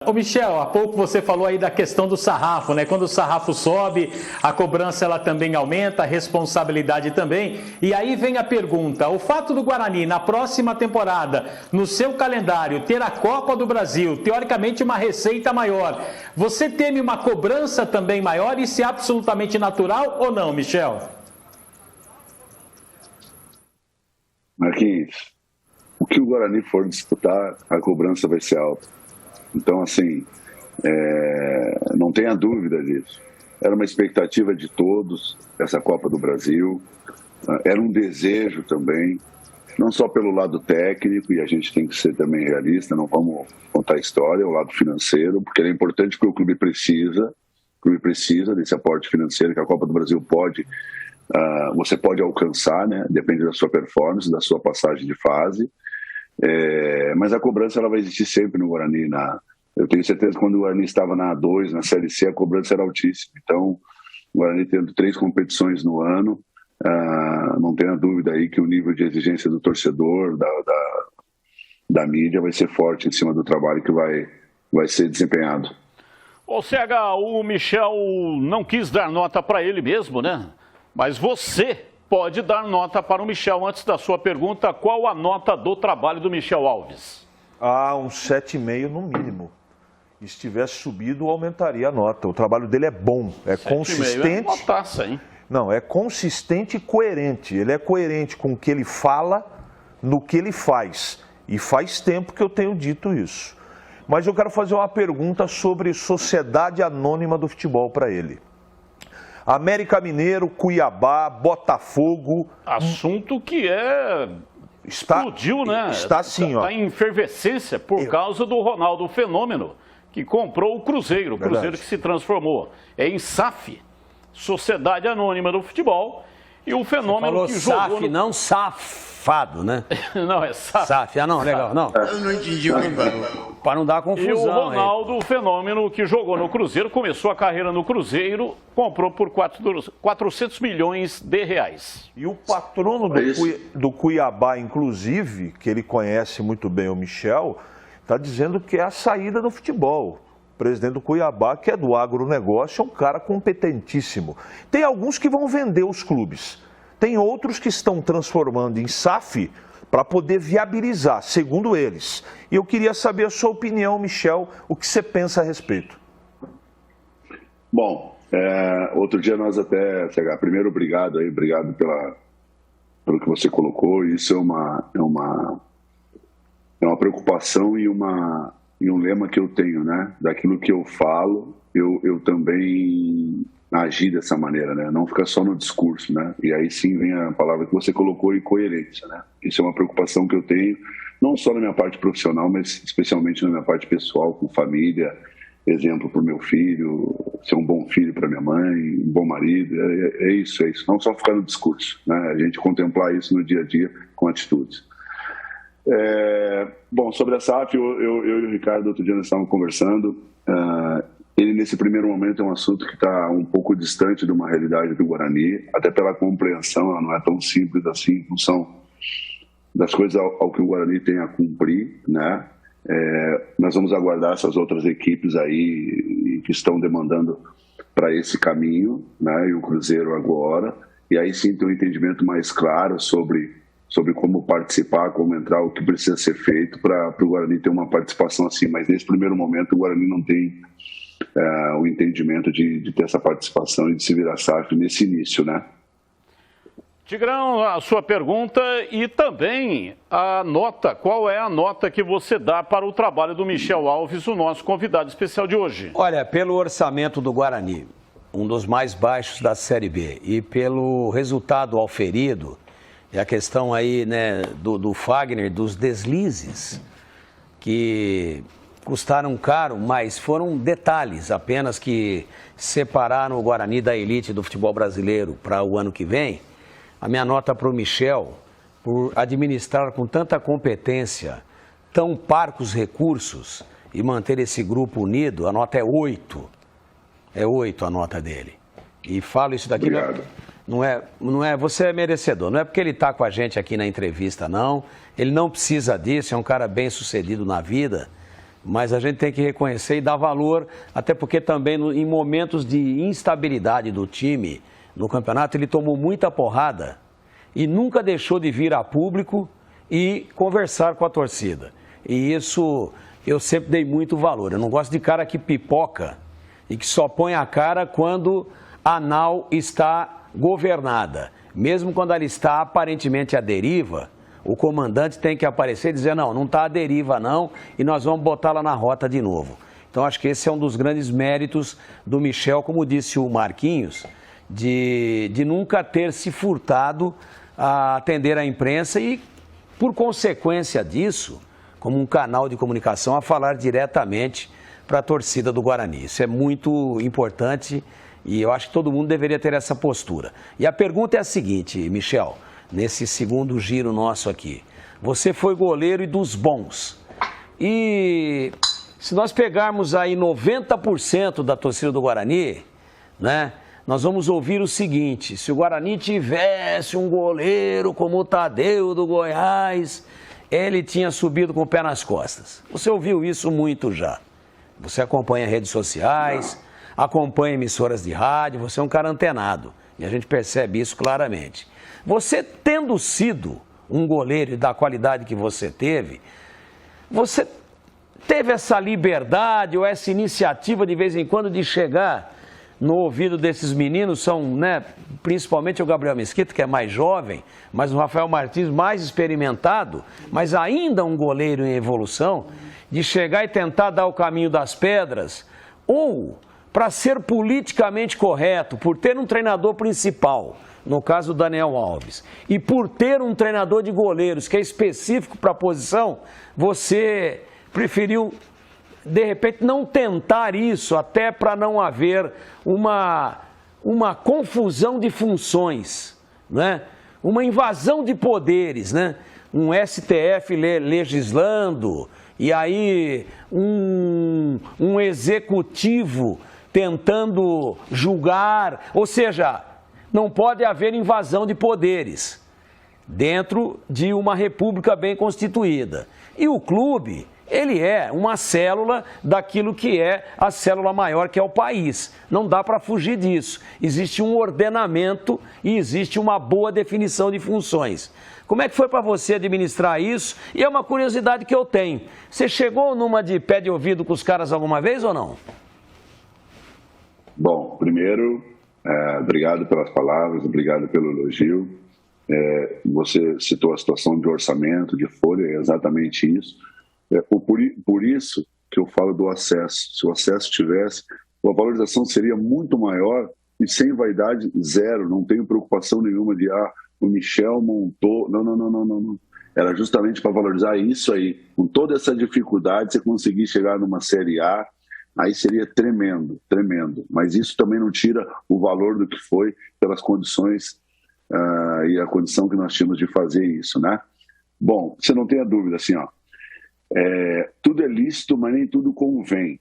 Ô Michel, há pouco você falou aí da questão do sarrafo, né? Quando o sarrafo sobe, a cobrança ela também aumenta, a responsabilidade também. E aí vem a pergunta, o fato do Guarani na próxima temporada, no seu calendário, ter a Copa do Brasil, teoricamente uma receita maior, você teme uma cobrança também maior? Isso é absolutamente natural ou não, Michel? Marquinhos, o que o Guarani for disputar, a cobrança vai ser alta. Então, assim, não tenha dúvida disso. Era uma expectativa de todos, essa Copa do Brasil. Era um desejo também, não só pelo lado técnico, e a gente tem que ser também realista, não vamos contar a história, o lado financeiro, porque é importante porque o clube precisa desse aporte financeiro que a Copa do Brasil você pode alcançar, né? Depende da sua performance, da sua passagem de fase. Mas a cobrança ela vai existir sempre no Guarani. Eu tenho certeza que quando o Guarani estava na A2, na Série C, a cobrança era altíssima. Então, o Guarani tendo 3 competições no ano, não tenha dúvida aí que o nível de exigência do torcedor, da mídia, vai ser forte em cima do trabalho que vai ser desempenhado. Ô CH, o Michel não quis dar nota para ele mesmo, né? Mas você pode dar nota para o Michel. Antes da sua pergunta, qual a nota do trabalho do Michel Alves? Um 7,5 no mínimo. E se tivesse subido, aumentaria a nota. O trabalho dele é bom, é consistente. É uma taça, hein? Não, é consistente e coerente. Ele é coerente com o que ele fala, no que ele faz. E faz tempo que eu tenho dito isso. Mas eu quero fazer uma pergunta sobre Sociedade Anônima do Futebol para ele. América Mineiro, Cuiabá, Botafogo... Assunto que explodiu, né? Está sim, ó. Está em efervescência por causa do Ronaldo Fenômeno, que comprou o Cruzeiro. O Cruzeiro que se transformou em SAF, Sociedade Anônima do Futebol. E o Fenômeno que jogou... SAF, não safado, né? Não, é SAF. SAF, não, legal, não. Eu não entendi o que falou. Para não dar confusão. E o Ronaldo, o Fenômeno, que jogou no Cruzeiro, começou a carreira no Cruzeiro, comprou por 400 milhões de reais. E o patrono do Cuiabá, inclusive, que ele conhece muito bem, o Michel, está dizendo que é a saída do futebol. O presidente do Cuiabá, que é do agronegócio, é um cara competentíssimo. Tem alguns que vão vender os clubes. Tem outros que estão transformando em SAF para poder viabilizar, segundo eles. E eu queria saber a sua opinião, Michel, o que você pensa a respeito. Bom, outro dia nós até... Primeiro, obrigado pelo que você colocou. Isso é uma preocupação e um lema que eu tenho, né? Daquilo que eu falo, eu também agir dessa maneira, né? Não ficar só no discurso, né? E aí sim vem a palavra que você colocou, e coerência, né? Isso é uma preocupação que eu tenho, não só na minha parte profissional, mas especialmente na minha parte pessoal, com família, exemplo para o meu filho, ser um bom filho para minha mãe, um bom marido, é isso. Não só ficar no discurso, né? A gente contemplar isso no dia a dia com atitudes. Bom, sobre a SAF, eu e o Ricardo, outro dia nós estávamos conversando. Ele, nesse primeiro momento, é um assunto que está um pouco distante de uma realidade do Guarani, até pela compreensão, ela não é tão simples assim, em função das coisas ao que o Guarani tem a cumprir, né? Nós vamos aguardar essas outras equipes aí que estão demandando para esse caminho, né? E o Cruzeiro agora, e aí sim ter um entendimento mais claro sobre como participar, como entrar, o que precisa ser feito para o Guarani ter uma participação assim. Mas nesse primeiro momento o Guarani não tem o entendimento de ter essa participação e de se virar SAF nesse início, né? Tigrão, a sua pergunta e também a nota. Qual é a nota que você dá para o trabalho do Michel Alves, o nosso convidado especial de hoje? Olha, pelo orçamento do Guarani, um dos mais baixos da Série B, e pelo resultado auferido, e a questão aí, né, do Fagner, dos deslizes, que custaram caro, mas foram detalhes apenas que separaram o Guarani da elite do futebol brasileiro para o ano que vem. A minha nota para o Michel, por administrar com tanta competência, tão parcos recursos e manter esse grupo unido, a nota é 8. É 8 a nota dele. E falo isso daqui... Não é, você é merecedor, não é porque ele está com a gente aqui na entrevista, não. Ele não precisa disso, é um cara bem sucedido na vida. mas a gente tem que reconhecer e dar valor, até porque também em momentos de instabilidade do time no campeonato, ele tomou muita porrada e nunca deixou de vir a público e conversar com a torcida. E isso eu sempre dei muito valor. Eu não gosto de cara que pipoca e que só põe a cara quando a nau está governada. Mesmo quando ela está aparentemente à deriva, o comandante tem que aparecer e dizer, não está à deriva não, e nós vamos botá-la na rota de novo. Então acho que esse é um dos grandes méritos do Michel, como disse o Marquinhos, de nunca ter se furtado a atender a imprensa e, por consequência disso, como um canal de comunicação, a falar diretamente para a torcida do Guarani. Isso é muito importante e eu acho que todo mundo deveria ter essa postura. E a pergunta é a seguinte, Michel, nesse segundo giro nosso aqui. Você foi goleiro e dos bons. E se nós pegarmos aí 90% da torcida do Guarani, né, nós vamos ouvir o seguinte: se o Guarani tivesse um goleiro como o Tadeu do Goiás, ele tinha subido com o pé nas costas. Você ouviu isso muito já. Você acompanha redes sociais, acompanha emissoras de rádio, você é um cara antenado. E a gente percebe isso claramente. Você tendo sido um goleiro da qualidade que você teve essa liberdade ou essa iniciativa de vez em quando de chegar no ouvido desses meninos, são, né, principalmente o Gabriel Mesquita, que é mais jovem, mas o Rafael Martins mais experimentado, mas ainda um goleiro em evolução, de chegar e tentar dar o caminho das pedras, ou para ser politicamente correto, por ter um treinador principal, no caso do Daniel Alves, e por ter um treinador de goleiros que é específico para a posição, você preferiu, de repente, não tentar isso, até para não haver uma confusão de funções, né? Uma invasão de poderes, né? Um STF legislando, e aí um executivo tentando julgar, ou seja, não pode haver invasão de poderes dentro de uma república bem constituída. E o clube, ele é uma célula daquilo que é a célula maior, que é o país. Não dá para fugir disso. Existe um ordenamento e existe uma boa definição de funções. Como é que foi para você administrar isso? E é uma curiosidade que eu tenho. Você chegou numa de pé de ouvido com os caras alguma vez ou não? Bom, primeiro, obrigado pelas palavras, obrigado pelo elogio. Você citou a situação de orçamento, de folha, é exatamente isso. Por isso que eu falo do acesso. Se o acesso tivesse, a valorização seria muito maior e sem vaidade zero. Não tenho preocupação nenhuma de, o Michel montou. Não. Era justamente para valorizar isso aí. Com toda essa dificuldade, você conseguir chegar numa Série A, aí seria tremendo, tremendo. Mas isso também não tira o valor do que foi pelas condições e a condição que nós tínhamos de fazer isso, né? Bom, você não tenha dúvida, assim, tudo é lícito, mas nem tudo convém.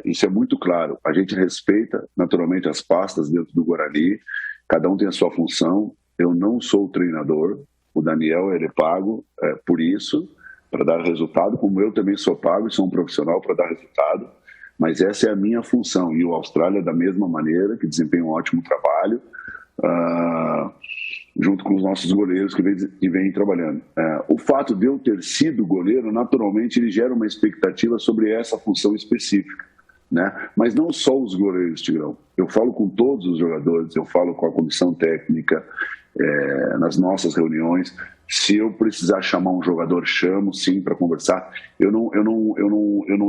Isso é muito claro. A gente respeita, naturalmente, as pastas dentro do Guarani, cada um tem a sua função. Eu não sou o treinador, o Daniel ele é pago por isso, para dar resultado, como eu também sou pago e sou um profissional para dar resultado, mas essa é a minha função. E o Austrália, da mesma maneira, que desempenha um ótimo trabalho, junto com os nossos goleiros que vêm trabalhando. O fato de eu ter sido goleiro, naturalmente, ele gera uma expectativa sobre essa função específica, né? Mas não só os goleiros, Tigrão. Eu falo com todos os jogadores, eu falo com a comissão técnica, nas nossas reuniões. Se eu precisar chamar um jogador, chamo sim para conversar. Eu não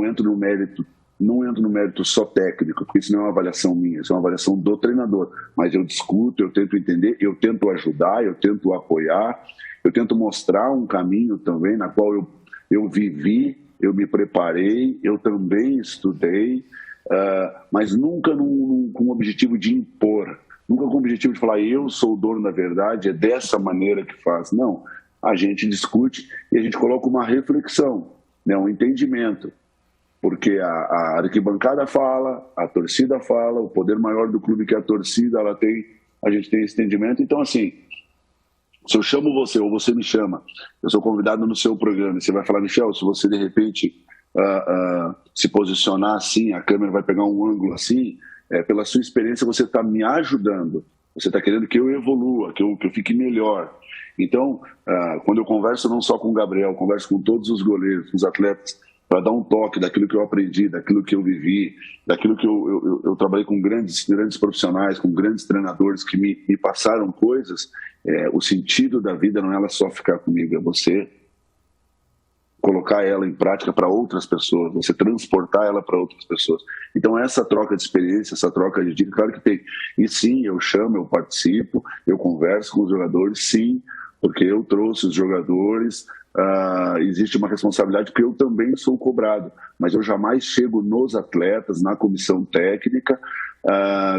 entro no mérito. Não entro no mérito só técnico, porque isso não é uma avaliação minha, isso é uma avaliação do treinador. Mas eu discuto, eu tento entender, eu tento ajudar, eu tento apoiar, eu tento mostrar um caminho também na qual eu vivi, eu me preparei, eu também estudei, mas nunca com o objetivo de impor, nunca com o objetivo de falar eu sou o dono da verdade, é dessa maneira que faz. Não, a gente discute e a gente coloca uma reflexão, né, um entendimento. Porque a arquibancada fala, a torcida fala, o poder maior do clube que é a torcida, a gente tem esse entendimento. Então, assim, se eu chamo você ou você me chama, eu sou convidado no seu programa, e você vai falar, Michel, se você de repente se posicionar assim, a câmera vai pegar um ângulo assim, pela sua experiência você está me ajudando, você está querendo que eu evolua, que eu fique melhor. Então, quando eu converso não só com o Gabriel, converso com todos os goleiros, com os atletas, para dar um toque daquilo que eu aprendi, daquilo que eu vivi, daquilo que eu trabalhei com grandes profissionais, com grandes treinadores que me passaram coisas. O sentido da vida não é ela só ficar comigo, é você colocar ela em prática para outras pessoas, você transportar ela para outras pessoas. Então essa troca de experiência, essa troca de dica, claro que tem. E sim, eu chamo, eu participo, eu converso com os jogadores, sim, porque eu trouxe os jogadores, existe uma responsabilidade que eu também sou cobrado, mas eu jamais chego nos atletas, na comissão técnica,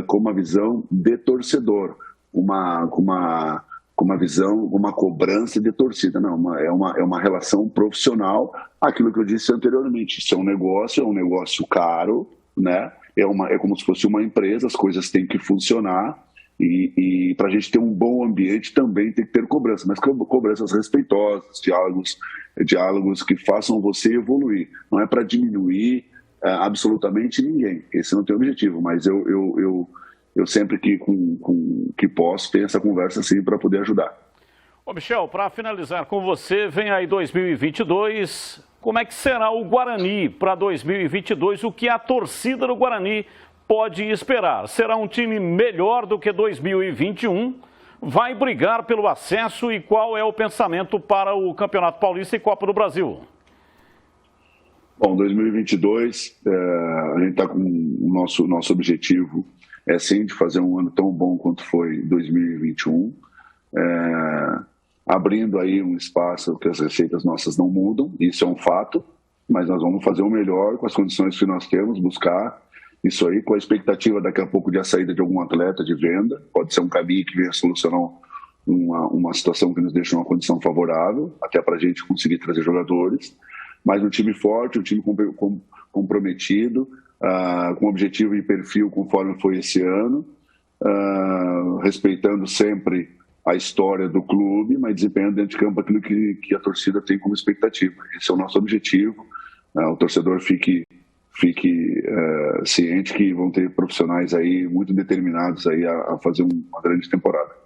com uma visão de torcedor, com uma visão, uma cobrança de torcida. Não, é uma relação profissional, aquilo que eu disse anteriormente, isso é um negócio caro, né? É como se fosse uma empresa, as coisas têm que funcionar, e para a gente ter um bom ambiente também tem que ter cobrança, mas cobranças respeitosas, diálogos que façam você evoluir. Não é para diminuir absolutamente ninguém, esse não tem objetivo, mas eu sempre que posso ter essa conversa assim para poder ajudar. Ô Michel, para finalizar com você, vem aí 2022, como é que será o Guarani para 2022? O que a torcida do Guarani pode esperar? Será um time melhor do que 2021? Vai brigar pelo acesso e qual é o pensamento para o Campeonato Paulista e Copa do Brasil? Bom, 2022, a gente está com o nosso objetivo sim de fazer um ano tão bom quanto foi 2021, abrindo aí um espaço que as receitas nossas não mudam, isso é um fato, mas nós vamos fazer o melhor com as condições que nós temos, buscar isso aí com a expectativa daqui a pouco de a saída de algum atleta de venda, pode ser um caminho que venha solucionar uma situação que nos deixa uma condição favorável, até para a gente conseguir trazer jogadores, mas um time forte, um time comprometido, com objetivo e perfil conforme foi esse ano, respeitando sempre a história do clube, mas desempenhando dentro de campo aquilo que a torcida tem como expectativa. Esse é o nosso objetivo. O torcedor fique ciente que vão ter profissionais aí muito determinados aí a fazer uma grande temporada.